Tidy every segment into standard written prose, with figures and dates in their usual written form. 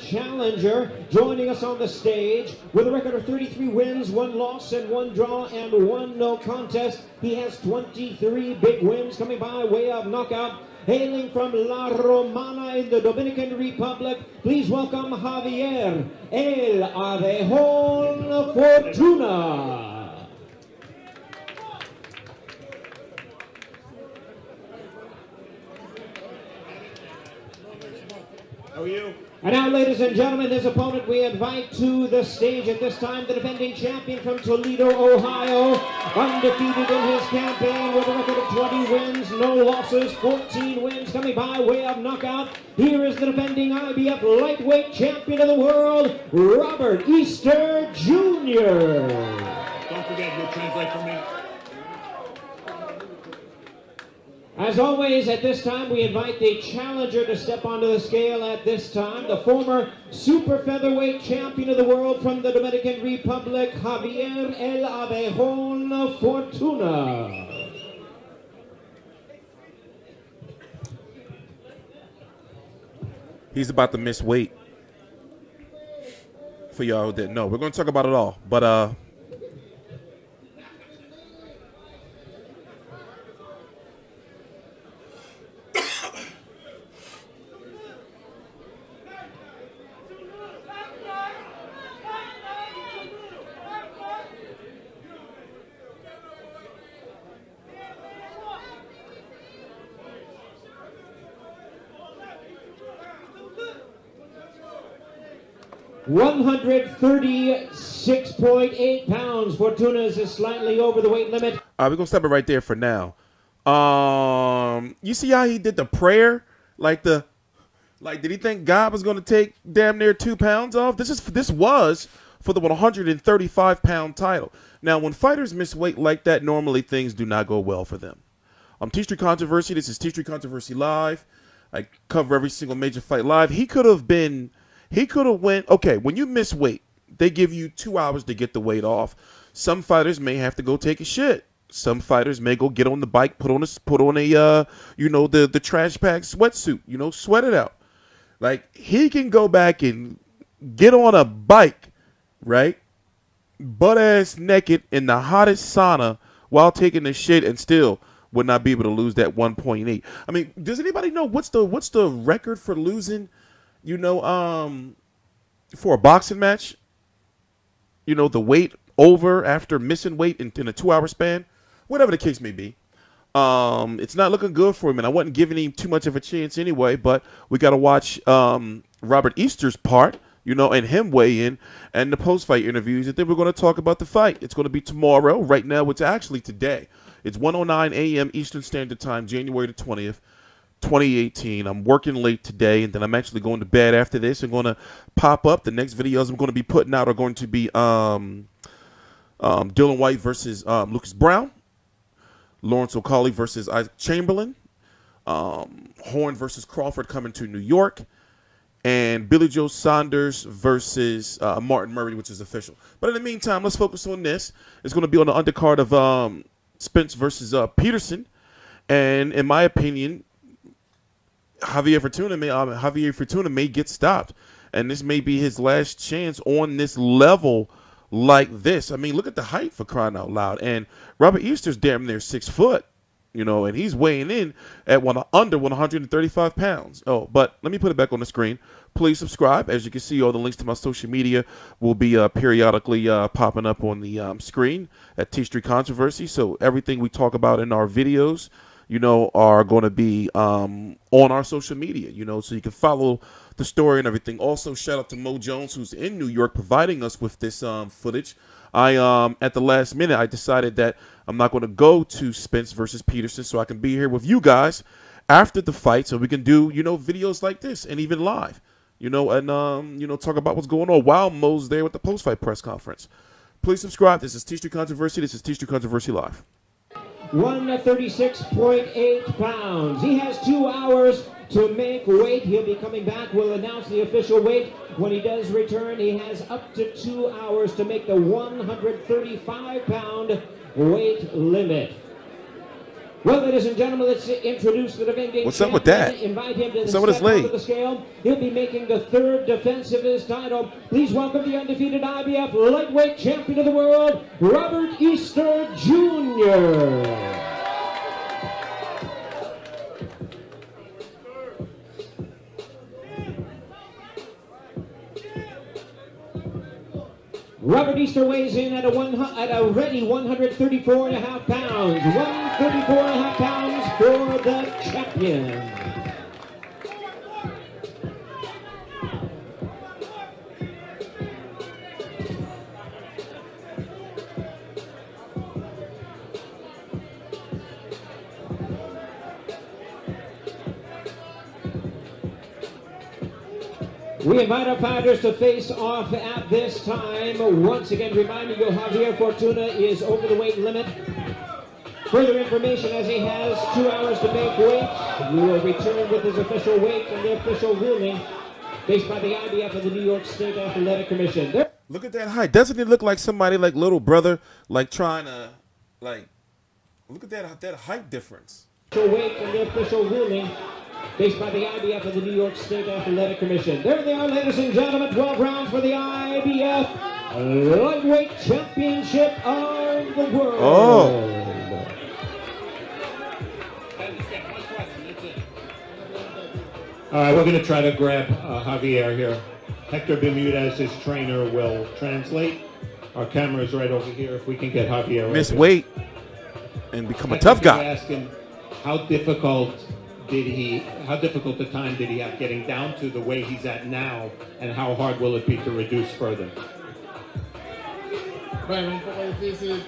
challenger, joining us on the stage with a record of 33 wins, 1 loss, and 1 draw, and 1 no contest. He has 23 big wins coming by way of knockout. Hailing from La Romana in the Dominican Republic, please welcome Javier El Abejón Fortuna. How are you? And now, ladies and gentlemen, his opponent we invite to the stage at this time, the defending champion from Toledo, Ohio, undefeated in his campaign with a record of 20 wins, no losses, 14 wins coming by way of knockout. Here is the defending IBF lightweight champion of the world, Robert Easter Jr. Don't forget, you'll translate for me. As always, at this time, we invite the challenger to step onto the scale at this time. The former super featherweight champion of the world from the Dominican Republic, Javier El Abejón Fortuna. He's about to miss weight. For y'all who didn't know, we're going to talk about it all. But 136.8 pounds. Fortuna is slightly over the weight limit. we're going to stop it right there for now. You see how he did the prayer? Did he think God was going to take damn near 2 pounds off? This was for the 135-pound title. Now, when fighters miss weight like that, normally things do not go well for them. T-Street Controversy. This is T-Street Controversy Live. I cover every single major fight live. He could have went, okay, when you miss weight, they give you 2 hours to get the weight off. Some fighters may have to go take a shit. Some fighters may go get on the bike, put on a the trash bag sweatsuit, sweat it out. Like, he can go back and get on a bike, right? Butt ass naked in the hottest sauna while taking a shit and still would not be able to lose that 1.8. I mean, does anybody know what's the record for losing, for a boxing match? The weight over after missing weight in a 2 hour span, whatever the case may be. It's not looking good for him, and I wasn't giving him too much of a chance anyway, but we got to watch Robert Easter's part, and him weigh in, and the post-fight interviews, and then we're going to talk about the fight. It's going to be tomorrow. Right now, it's actually today. It's 1:09 a.m. Eastern Standard Time, January the 20th, 2018. I'm working late today, and then I'm actually going to bed after this. I'm going to pop up. The next videos I'm going to be putting out are going to be Dylan White versus Lucas Brown, Lawrence O'Cauley versus Isaac Chamberlain, Horn versus Crawford coming to New York, and Billy Joe Saunders versus Martin Murray, which is official. But in the meantime, let's focus on this. It's going to be on the undercard of Spence versus Peterson, and in my opinion, Javier Fortuna may get stopped, and this may be his last chance on this level like this. I mean, look at the height, for crying out loud. And Robert Easter's damn near 6 foot, and he's weighing in at under 135 pounds. Oh, but let me put it back on the screen. Please subscribe. As you can see, all the links to my social media will be periodically popping up on the screen at T-Street Controversy. So everything we talk about in our videos, are going to be on our social media, so you can follow the story and everything. Also, shout out to Mo Jones, who's in New York, providing us with this footage. At the last minute, I decided that I'm not going to go to Spence versus Peterson, so I can be here with you guys after the fight, so we can do, videos like this and even live, and talk about what's going on while Mo's there with the post-fight press conference. Please subscribe. This is T-Street Controversy. This is T-Street Controversy Live. 136.8 pounds. He has 2 hours to make weight. He'll be coming back. We'll announce the official weight when he does return. He has up to 2 hours to make the 135-pound weight limit. Well, ladies and gentlemen, let's introduce the defending What's up with champion. that? Invite him to What's the up with his step onto leg? the scale. He'll be making the third defense of his title. Please welcome the undefeated IBF Lightweight Champion of the World, Robert Easter Jr. Robert Easter weighs in at a ready 134.5 pounds. 134.5 pounds for the champion. We invite our fighters to face off at this time. Once again, reminding you, Javier Fortuna is over the weight limit. Further information, as he has 2 hours to make weight, we will return with his official weight and the official ruling based by the IBF of the New York State Athletic Commission. Look at that height. Doesn't it look like somebody like little brother, like trying to, like, look at that height difference. Official weight and the official ruling based by the IBF of the New York State Athletic Commission. There they are, ladies and gentlemen, 12 rounds for the IBF Lightweight Championship of the World. Oh. All right, we're going to try to grab Javier here. Hector Bermudez, his trainer, will translate. Our camera is right over here. If we can get Javier right Miss here. weight and become a tough guy. Ask him how difficult the time did he have getting down to the way he's at now, and how hard will it be to reduce further? Bueno, un poco difícil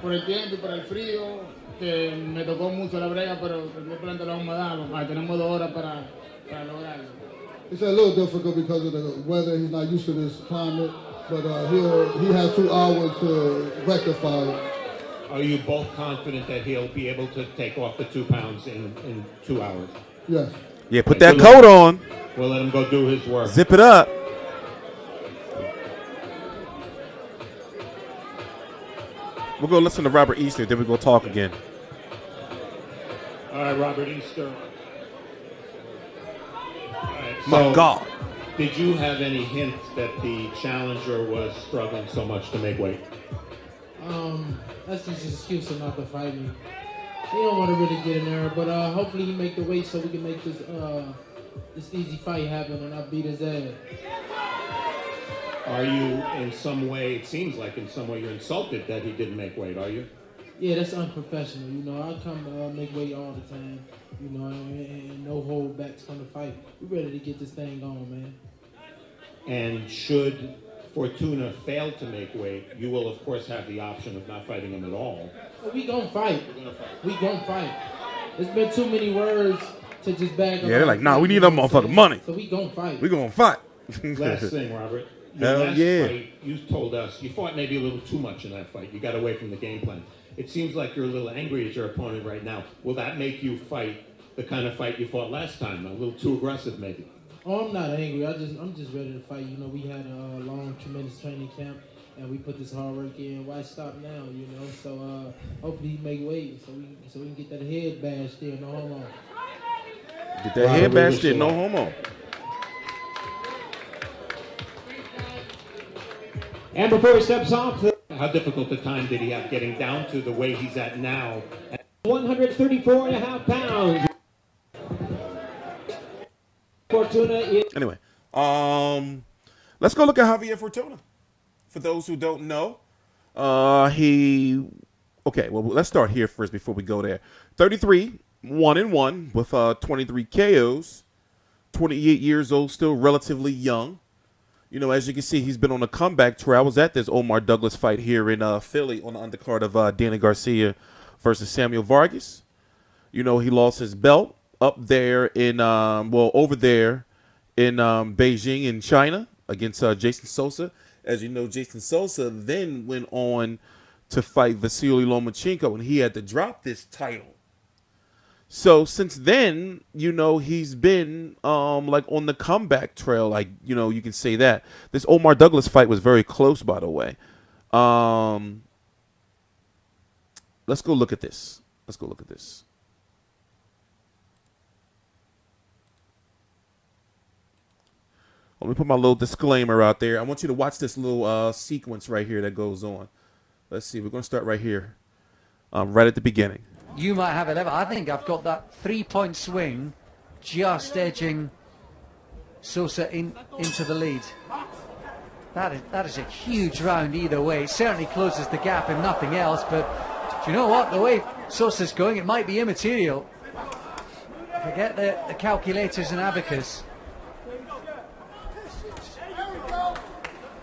por el tiempo y por el frío, que me tocó mucho la brega, pero yo planto la humedad, tenemos 2 horas para lograrlo. It's a little difficult because of the weather. He's not used to this climate, but he has 2 hours to rectify it. Are you both confident that he'll be able to take off the 2 pounds in 2 hours? Yes. Yeah, put that coat on. We'll let him go do his work. Zip it up. We'll go listen to Robert Easter, then we're going to talk again. All right, Robert Easter. All right, My God. Did you have any hint that the challenger was struggling so much to make weight? That's just an excuse to not to fight me. He don't want to really get in there, but hopefully he make the weight so we can make this this easy fight happen and I beat his ass. Are you in some way, it seems like in some way you're insulted that he didn't make weight, are you? Yeah, that's unprofessional. You know, I come to make weight all the time. You know, and no holdbacks from the fight. We ready to get this thing going, man. And should Fortuna fail to make weight, you will of course have the option of not fighting him at all. But we gonna fight. We gonna fight. There's been too many words to just bag up. Yeah, they're like, nah, we need that motherfucking money. So we gonna fight. We going to fight. Last thing, Robert. Your Hell last yeah. fight, you told us you fought maybe a little too much in that fight. You got away from the game plan. It seems like you're a little angry at your opponent right now. Will that make you fight the kind of fight you fought last time? A little too aggressive, maybe? Oh, I'm not angry. I'm just ready to fight. You know, we had a long, tremendous training camp, and we put this hard work in. Why stop now? You know, so hopefully he make weight so we can get that head bashed there. No homo. Get that head bashed in, no homo. And before he steps off, How difficult the time did he have getting down to the way he's at now? 134.5 pounds. Fortuna is... Anyway, let's go look at Javier Fortuna. For those who don't know, okay, well, let's start here first before we go there. 33, 1-1 with 23 KOs, 28 years old, still relatively young. You know, as you can see, he's been on a comeback tour. I was at this Omar Douglas fight here in Philly on the undercard of Danny Garcia versus Samuel Vargas. You know, he lost his belt up there in, over there in Beijing in China against Jason Sosa. As you know, Jason Sosa then went on to fight Vasily Lomachenko, and he had to drop this title. So since then, you know, he's been like on the comeback trail, like, you know, you can say that. This Omar Douglas fight was very close, by the way. Let's go look at this. Let's go look at this. Let me put my little disclaimer out there. I want you to watch this little sequence right here that goes on. Let's see. We're going to start right here, right at the beginning. You might have 11. I think I've got that 3-point swing just edging Sosa into the lead. That is a huge round either way. It certainly closes the gap and nothing else, but do you know what? The way Sosa's going, it might be immaterial. Forget the calculators and abacus.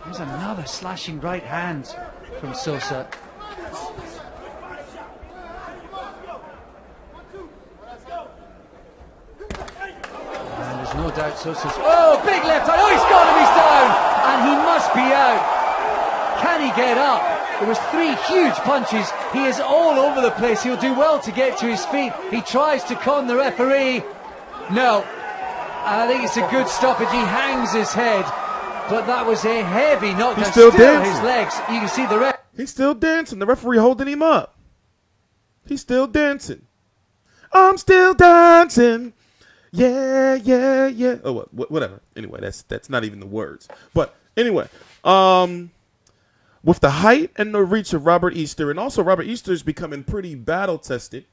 There's another slashing right hand from Sosa. And there's no doubt Sosa's... Oh, big left hand! Oh, he's got him, he's down! And he must be out. Can he get up? There was 3 huge punches. He is all over the place. He'll do well to get to his feet. He tries to con the referee. No. And I think it's a good stoppage. He hangs his head. But that was a heavy knockdown. He's still dancing. His legs. You can see the ref. He's still dancing. The referee holding him up. He's still dancing. I'm still dancing. Yeah, yeah, yeah. Oh, whatever. Anyway, that's not even the words. But anyway, with the height and the reach of Robert Easter, and also Robert Easter is becoming pretty battle tested.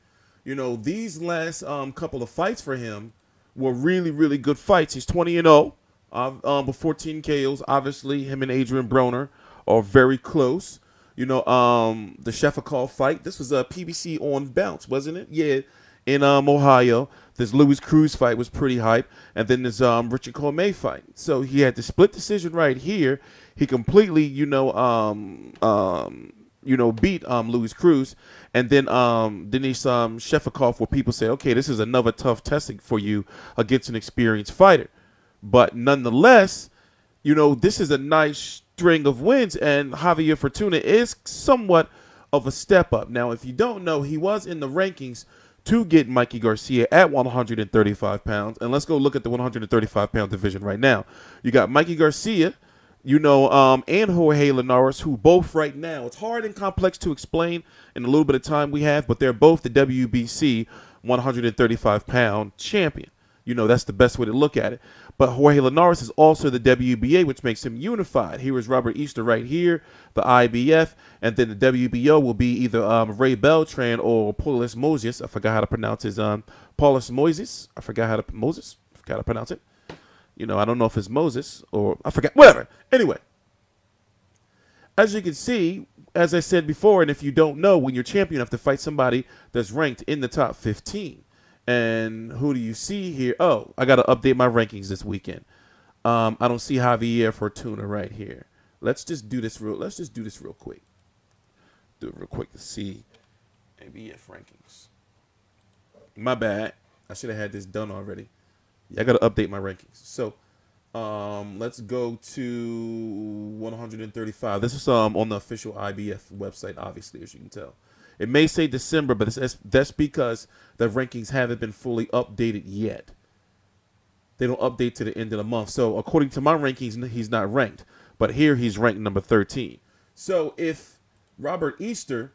You know, these last couple of fights for him were really, really good fights. He's 20-0. With 14 KOs. Obviously, him and Adrian Broner are very close. You know, the Sheffield fight. This was a PBC on Bounce, wasn't it? Yeah, in Ohio. This Louis Cruz fight was pretty hype, and then this Richard Colmay fight. So he had the split decision right here. He completely, beat Louis Cruz, and then he's Sheffield, where people say, okay, this is another tough testing for you against an experienced fighter. But nonetheless, you know, this is a nice string of wins, and Javier Fortuna is somewhat of a step up. Now, if you don't know, he was in the rankings to get Mikey Garcia at 135 pounds. And let's go look at the 135-pound division right now. You got Mikey Garcia, and Jorge Linares, who both right now, it's hard and complex to explain in a little bit of time we have, but they're both the WBC 135-pound champion. You know, that's the best way to look at it. But Jorge Linares is also the WBA, which makes him unified. Here is Robert Easter right here, the IBF, and then the WBO will be either Ray Beltran or Paulus Moses. I forgot how to pronounce his Paulus Moses. I forgot how to pronounce it. You know, I don't know if it's Moses or I forgot. Whatever. Anyway, as you can see, as I said before, and if you don't know, when you're champion, you have to fight somebody that's ranked in the top 15. And who do you see here? Oh, I got to update my rankings this weekend. I don't see Javier Fortuna right here. Let's just do this real quick. Do it real quick to see IBF rankings. My bad. I should have had this done already. Yeah, I got to update my rankings. So, let's go to 135. This is on the official IBF website, obviously, as you can tell. It may say December, but that's because the rankings haven't been fully updated yet. They don't update to the end of the month. So according to my rankings, he's not ranked. But here he's ranked number 13. So if Robert Easter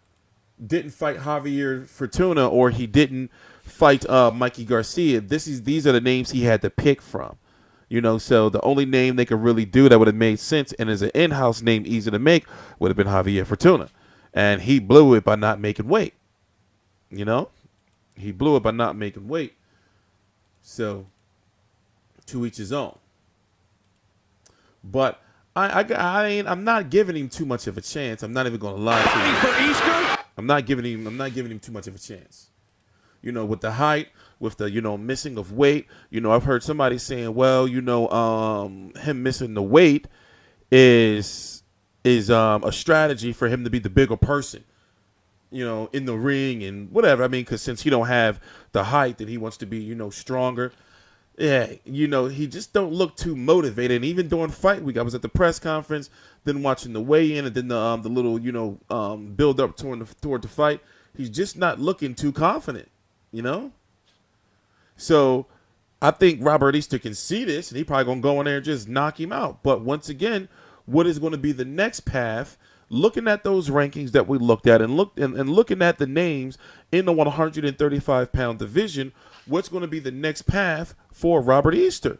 didn't fight Javier Fortuna or he didn't fight Mikey Garcia, these are the names he had to pick from. You know, so the only name they could really do that would have made sense and is an in-house name easy to make would have been Javier Fortuna. And he blew it by not making weight. You know? He blew it by not making weight. So, to each his own. But I'm not giving him too much of a chance. I'm not even going to lie to you. I'm not giving him too much of a chance. You know, with the height, with the, missing of weight. You know, I've heard somebody saying, well, him missing the weight is a strategy for him to be the bigger person, in the ring and whatever. I mean, because since he don't have the height, that he wants to be, stronger. Yeah, he just don't look too motivated. And even during fight week, I was at the press conference, then watching the weigh-in, and then the little, build up toward the fight. He's just not looking too confident, So I think Robert Easter can see this, and he probably gonna go in there and just knock him out. But once again, what is going to be the next path looking at those rankings that we looked at and looking at the names in the 135-pound division, what's going to be the next path for Robert Easter?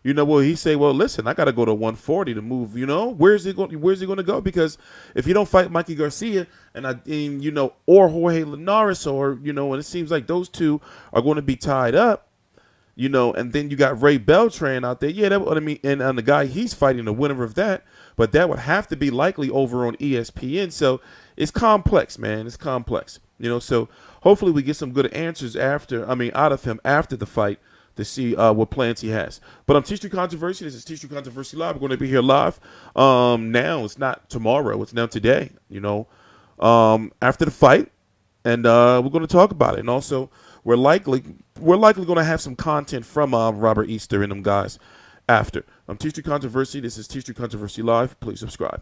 You know, will he say, well, listen, I got to go to 140 to move, you know? Where's he going to go? Because if you don't fight Mikey Garcia or Jorge Linares, or, you know, and it seems like those two are going to be tied up, you know, and then you got Ray Beltran out there. Yeah, and the guy he's fighting, the winner of that, but that would have to be likely over on ESPN. So it's complex, man. It's complex, you know. So hopefully we get some good answers out of him after the fight, to see what plans he has. But I'm TstreeT Controversy. This is TstreeT Controversy Live. We're going to be here live now. It's not tomorrow. It's now today, you know, after the fight. And we're going to talk about it. And also, we're likely going to have some content from Robert Easter and them guys after. I'm TstreeT Controversy. This is TstreeT Controversy Live. Please subscribe.